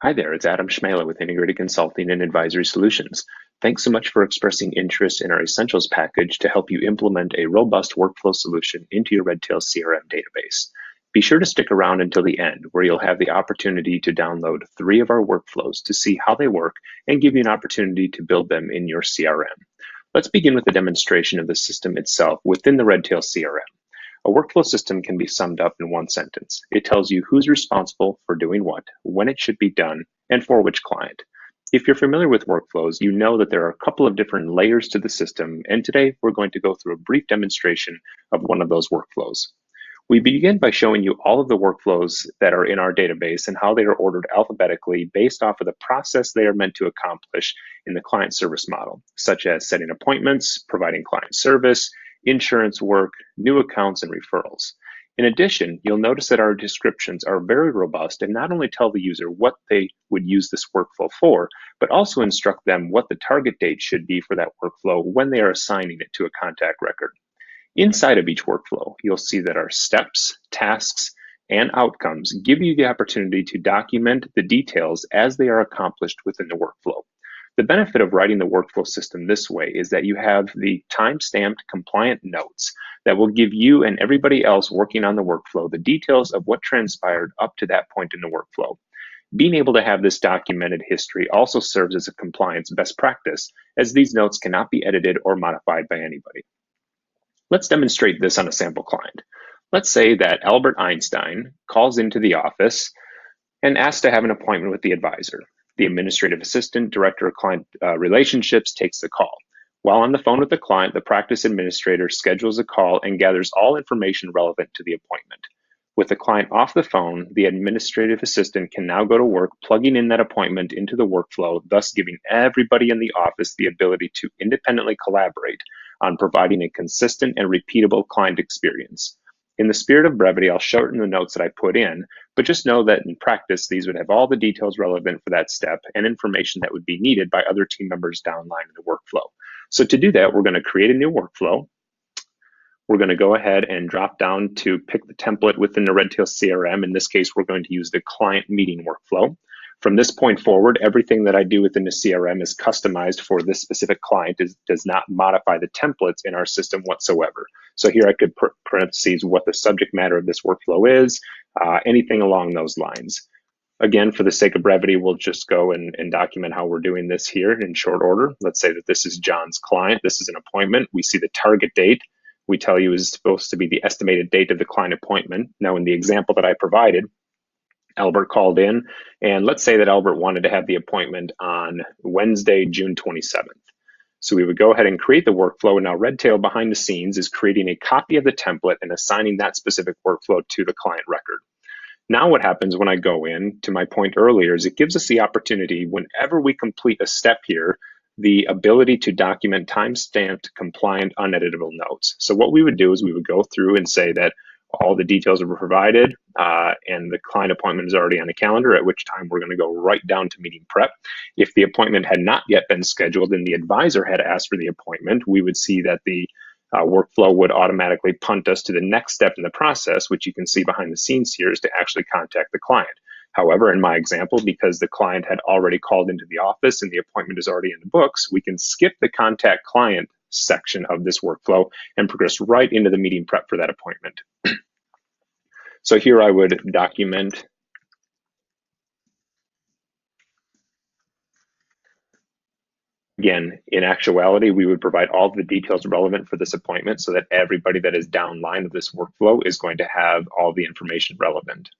Hi there, it's Adam Schmela with Integrated Consulting and Advisory Solutions. Thanks so much for expressing interest in our Essentials package to help you implement a robust workflow solution into your Redtail CRM database. Be sure to stick around until the end, where you'll have the opportunity to download 3 of our workflows to see how they work and give you an opportunity to build them in your CRM. Let's begin with a demonstration of the system itself within the Redtail CRM. A workflow system can be summed up in one sentence. It tells you who's responsible for doing what, when it should be done, and for which client. If you're familiar with workflows, you know that there are a couple of different layers to the system, and today we're going to go through a brief demonstration of one of those workflows. We begin by showing you all of the workflows that are in our database and how they are ordered alphabetically based off of the process they are meant to accomplish in the client service model, such as setting appointments, providing client service, insurance work, new accounts, and referrals. In addition, you'll notice that our descriptions are very robust and not only tell the user what they would use this workflow for, but also instruct them what the target date should be for that workflow when they are assigning it to a contact record. Inside of each workflow, you'll see that our steps, tasks, and outcomes give you the opportunity to document the details as they are accomplished within the workflow. The benefit of writing the workflow system this way is that you have the time-stamped compliant notes that will give you and everybody else working on the workflow the details of what transpired up to that point in the workflow. Being able to have this documented history also serves as a compliance best practice, as these notes cannot be edited or modified by anybody. Let's demonstrate this on a sample client. Let's say that Albert Einstein calls into the office and asks to have an appointment with the advisor. The administrative assistant, director of client relationships, takes the call. While on the phone with the client, the practice administrator schedules a call and gathers all information relevant to the appointment. With the client off the phone, the administrative assistant can now go to work plugging in that appointment into the workflow, thus giving everybody in the office the ability to independently collaborate on providing a consistent and repeatable client experience. In the spirit of brevity, I'll shorten the notes that I put in, but just know that in practice, these would have all the details relevant for that step and information that would be needed by other team members downline in the workflow. So to do that, we're going to create a new workflow. We're going to go ahead and drop down to pick the template within the Redtail CRM. In this case, we're going to use the client meeting workflow. From this point forward, everything that I do within the CRM is customized for this specific client. It does not modify the templates in our system whatsoever. So here I could parentheses what the subject matter of this workflow is, anything along those lines. Again, for the sake of brevity, we'll just go and document how we're doing this here in short order. Let's say that this is John's client. This is an appointment. We see the target date. We tell you is supposed to be the estimated date of the client appointment. Now, in the example that I provided, Albert called in, and let's say that Albert wanted to have the appointment on Wednesday, June 27th. So we would go ahead and create the workflow, and now Redtail behind the scenes is creating a copy of the template and assigning that specific workflow to the client record. Now what happens when I go in, to my point earlier, is it gives us the opportunity, whenever we complete a step here, the ability to document time-stamped, compliant, uneditable notes. So what we would do is we would go through and say that all the details are provided and the client appointment is already on the calendar, at which time we're going to go right down to meeting prep. If the appointment had not yet been scheduled and the advisor had asked for the appointment, we would see that the workflow would automatically punt us to the next step in the process, which you can see behind the scenes here, is to actually contact the client. However, in my example, because the client had already called into the office and the appointment is already in the books, we can skip the contact client section of this workflow and progress right into the meeting prep for that appointment. So here I would document again, in actuality, we would provide all the details relevant for this appointment so that everybody that is downline of this workflow is going to have all the information relevant.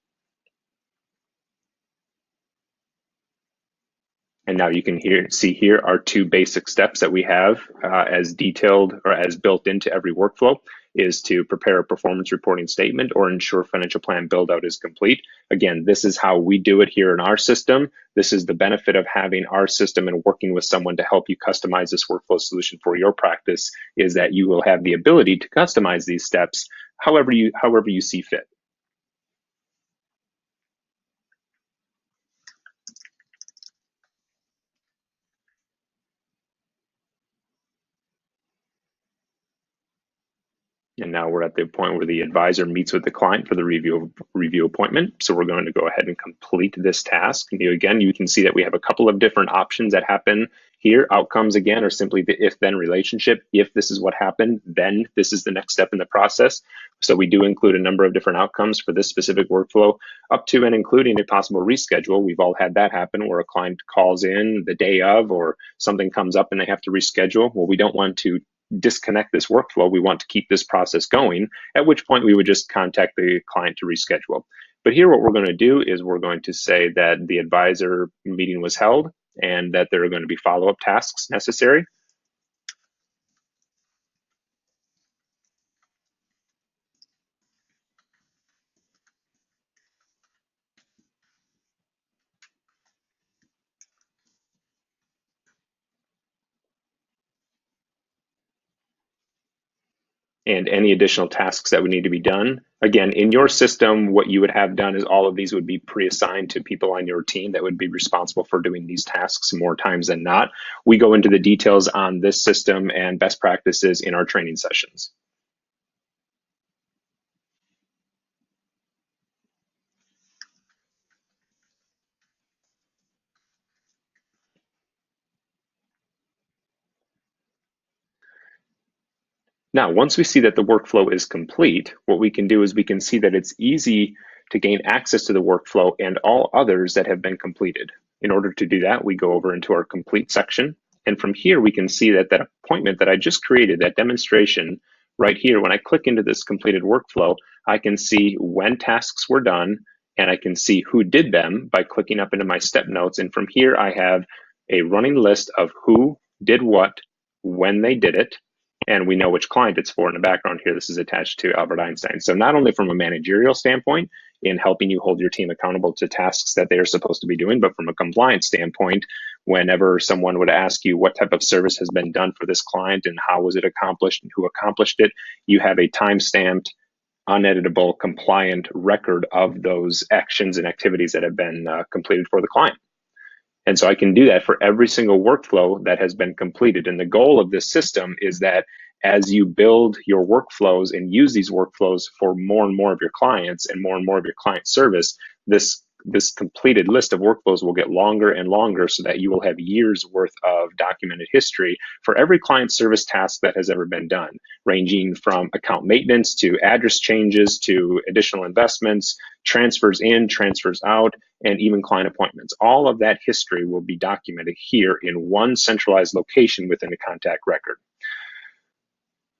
And now you can see here our 2 basic steps that we have as detailed or as built into every workflow is to prepare a performance reporting statement or ensure financial plan build out is complete. Again, this is how we do it here in our system. This is the benefit of having our system and working with someone to help you customize this workflow solution for your practice, is that you will have the ability to customize these steps however you see fit. And now we're at the point where the advisor meets with the client for the review appointment. So we're going to go ahead and complete this task. And again, you can see that we have a couple of different options that happen here. Outcomes, again, are simply the if-then relationship. If this is what happened, then this is the next step in the process. So we do include a number of different outcomes for this specific workflow, up to and including a possible reschedule. We've all had that happen where a client calls in the day of, or something comes up and they have to reschedule. Well, we don't want to disconnect this workflow. We want to keep this process going, at which point we would just contact the client to reschedule. But here what we're going to do is we're going to say that the advisor meeting was held and that there are going to be follow-up tasks necessary. And any additional tasks that would need to be done. Again, in your system, what you would have done is all of these would be pre-assigned to people on your team that would be responsible for doing these tasks more times than not. We go into the details on this system and best practices in our training sessions. Now, once we see that the workflow is complete, what we can do is we can see that it's easy to gain access to the workflow and all others that have been completed. In order to do that, we go over into our complete section. And from here, we can see that that appointment that I just created, that demonstration right here, when I click into this completed workflow, I can see when tasks were done, and I can see who did them by clicking up into my step notes. And from here, I have a running list of who did what, when they did it, and we know which client it's for in the background here. This is attached to Albert Einstein. So not only from a managerial standpoint in helping you hold your team accountable to tasks that they are supposed to be doing, but from a compliance standpoint, whenever someone would ask you what type of service has been done for this client and how was it accomplished and who accomplished it, you have a time-stamped, uneditable, compliant record of those actions and activities that have been completed for the client. And so I can do that for every single workflow that has been completed. And the goal of this system is that as you build your workflows and use these workflows for more and more of your clients and more of your client service, this completed list of workflows will get longer and longer so that you will have years worth of documented history for every client service task that has ever been done, ranging from account maintenance to address changes to additional investments, transfers in, transfers out, and even client appointments. All of that history will be documented here in one centralized location within the contact record.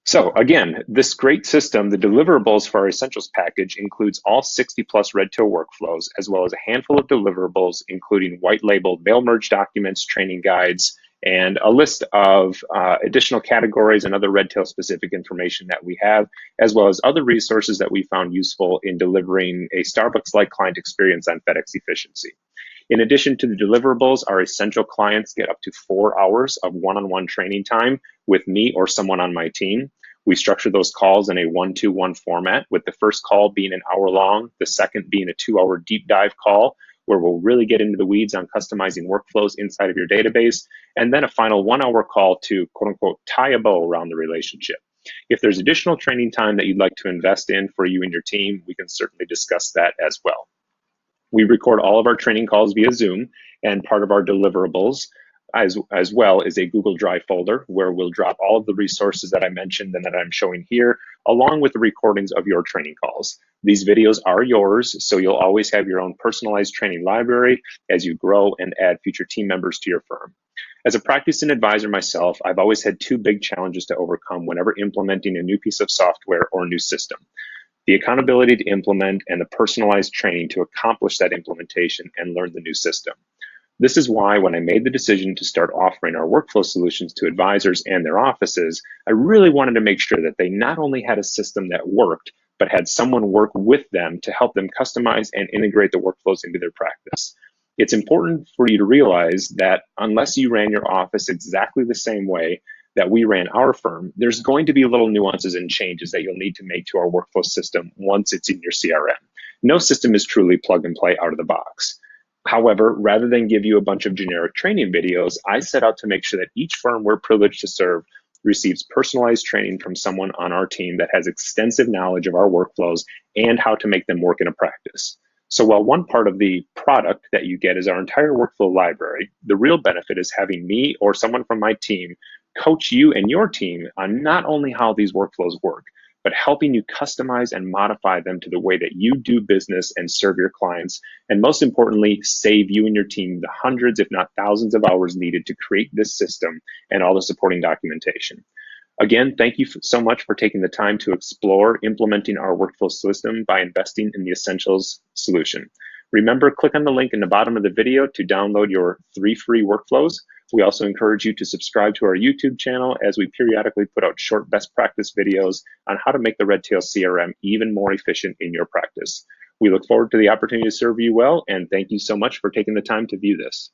So again, this great system, the deliverables for our Essentials package includes all 60 plus Redtail workflows, as well as a handful of deliverables, including white labeled mail merge documents, training guides, and a list of additional categories and other Redtail specific information that we have, as well as other resources that we found useful in delivering a Starbucks-like client experience on FedEx efficiency. In addition to the deliverables, our essential clients get up to 4 hours of one-on-one training time with me or someone on my team. We structure those calls in a 1-2-1 format, with the first call being an hour long, the second being a 2-hour deep dive call, where we'll really get into the weeds on customizing workflows inside of your database, and then a final 1-hour call to quote unquote tie a bow around the relationship. If there's additional training time that you'd like to invest in for you and your team, we can certainly discuss that as well. We record all of our training calls via Zoom, and part of our deliverables as well is a Google Drive folder where we'll drop all of the resources that I mentioned and that I'm showing here, along with the recordings of your training calls. These videos are yours, so you'll always have your own personalized training library as you grow and add future team members to your firm. As a practicing advisor myself, I've always had two big challenges to overcome whenever implementing a new piece of software or a new system: the accountability to implement and the personalized training to accomplish that implementation and learn the new system. This is why when I made the decision to start offering our workflow solutions to advisors and their offices, I really wanted to make sure that they not only had a system that worked, but had someone work with them to help them customize and integrate the workflows into their practice. It's important for you to realize that unless you ran your office exactly the same way that we ran our firm, there's going to be little nuances and changes that you'll need to make to our workflow system once it's in your CRM. No system is truly plug and play out of the box. However, rather than give you a bunch of generic training videos, I set out to make sure that each firm we're privileged to serve receives personalized training from someone on our team that has extensive knowledge of our workflows and how to make them work in a practice. So while one part of the product that you get is our entire workflow library, the real benefit is having me or someone from my team coach you and your team on not only how these workflows work, but helping you customize and modify them to the way that you do business and serve your clients. And most importantly, save you and your team the hundreds, if not thousands of hours needed to create this system and all the supporting documentation. Again, thank you so much for taking the time to explore implementing our workflow system by investing in the Essentials solution. Remember, click on the link in the bottom of the video to download your 3 free workflows. We also encourage you to subscribe to our YouTube channel as we periodically put out short best practice videos on how to make the Redtail CRM even more efficient in your practice. We look forward to the opportunity to serve you well, and thank you so much for taking the time to view this.